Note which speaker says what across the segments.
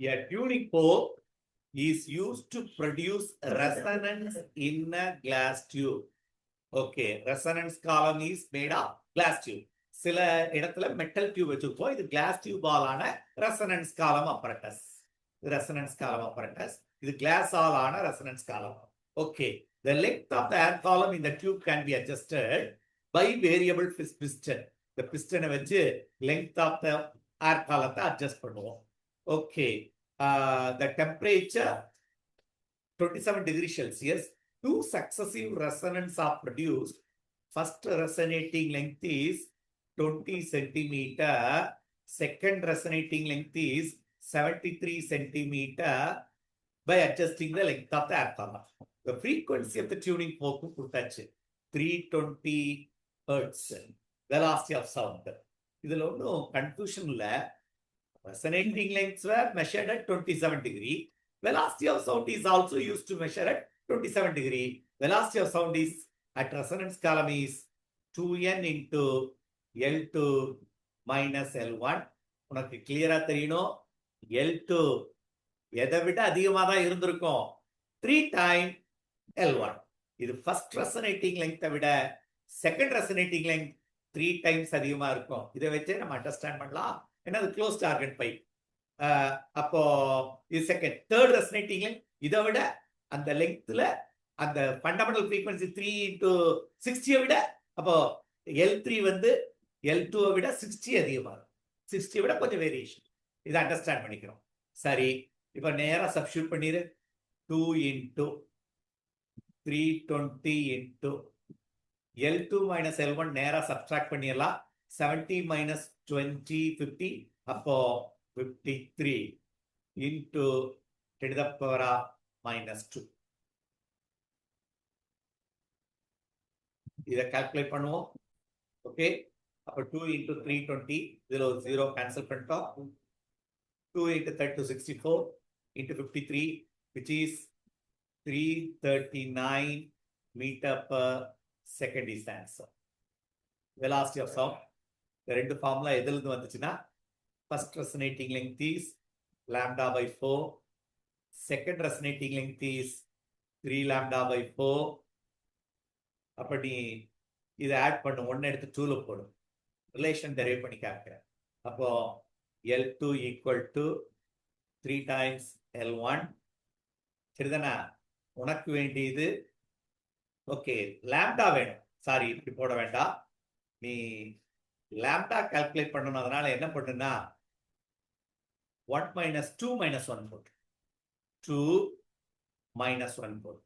Speaker 1: A tuning fork is used to produce resonance in a glass tube. Okay, resonance column is made of glass tube. சில இடத்துல metal tube வச்சிருப்போம். இது class tube ஆலான resonance காலம் அப்பரட்டஸ். Resonance காலம் அப்பரட்டஸ். இது class ஆலான resonance காலம். Okay, the length of the air column in the tube can be adjusted by variable piston. The piston வச்சு length of the air column adjust பண்ணுவோம். Okay, the temperature 27 degrees Celsius. Two successive resonances are produced. First resonating length is 20 centimeter. Second resonating length is 73 centimeter by adjusting the length of the air column. The frequency of the tuning fork கொடுத்தாச்சு 320 hertz. Velocity of sound. இதுல ஒன்றும் confusion இல்ல. Resonating lengths were measured at 27 degree. Velocity of sound is also used to measure at 27 degree. Velocity of sound is at resonance column is 2n into L2 minus L1. உனக்கு கிளியரா தெரியணும். L2 எதை விட அதிகமா தான் இருந்திருக்கும். 3 times L1. இது first resonating length விட second resonating length 3 times அதிகமா இருக்கும். இதை வச்சு நம்ம அண்டர்ஸ்டாண்ட் பண்ணலாம். ஏன்னா அது க்ளோஸ்ட் ஆர்கன் பைப். அப்போ இது செகண்ட். தேர்ட் ரெசனேட்டிங் லெங்த் இதை விட அந்த லெங்க்த்ல அந்த ஃபண்டமெண்டல் ஃப்ரீக்வன்சி 3 into 60 விட அப்போ L3 வந்து L2 விட 60 அதிகமா இருக்கும். 60 விட கொஞ்சம் வேரியேஷன். இதை அண்டர்ஸ்டாண்ட் பண்ணிக்கிறோம். சரி, இப்போ நேரா சப்ஸ்டியூட் பண்ணிரு. 2 into 320 into L2 minus L1 நேரா சப்ஸ்ட்ராக்ட் பண்ணிடலாம். 70 minus 20 50. அப்போ 53 into 10 to the power of minus 2. இதை கால்குலேட் பண்ணுவோம். ஓகே, அப்போ 2 into 320 இதுல ஒரு 0 கேன்சல் பண்ணிட்டோம். 2 into 30 64 into 53 which is 339 meter per second is the answer. Velocity of sound. இந்த ரெண்டு ஃபார்முலா எதுல இருந்து வந்துச்சுன்னா, first resonating length is lambda by 4. Second resonating length is 3 lambda by 4. அப்படி இதை ஆட் பண்ணு. 1 எடுத்து 2ல போடும். ரிலேஷன் டெரைவ் பண்ணி காமிக்கிறேன். அப்போ L2 equal to 3 times L1. சரிதானா? உனக்கு வேண்டியது ஓகே லாம்டா வேணும். சாரி, இப்படி போட வேண்டாம். நீ லாம்டா கால்குலேட் பண்ணணும். அதனால என்ன பண்ணுன்னா 1 minus 2 minus 1 போட்டு 2 minus 1 போடு.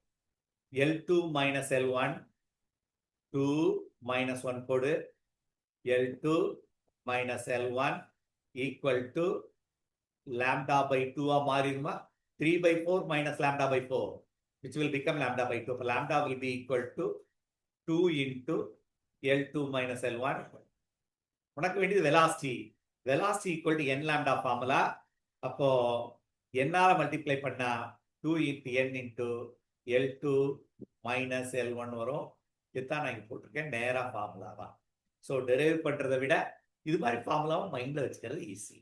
Speaker 1: L2 minus L1 2 minus 1 போடு. L2 minus L1 equal to lambda by 2 மாறிடுமா? 3 by 4 minus lambda by 4 which will become lambda by 2. Lambda will be equal to 2 into L2 minus L1. உனக்கு வேண்டியது velocity. Velocity equal to n lambda formula. அப்போ n-ஆல multiply பண்ணா 2 into n into L2 minus L1 வரும். இதுதான் நான் இங்க போட்டிருக்கேன். நேரா ஃபார்முலா தான். ஸோ டெரைவ் பண்றதை விட இது மாதிரி ஃபார்முலாவும் மைண்ட்ல வச்சுக்கிறது ஈஸி.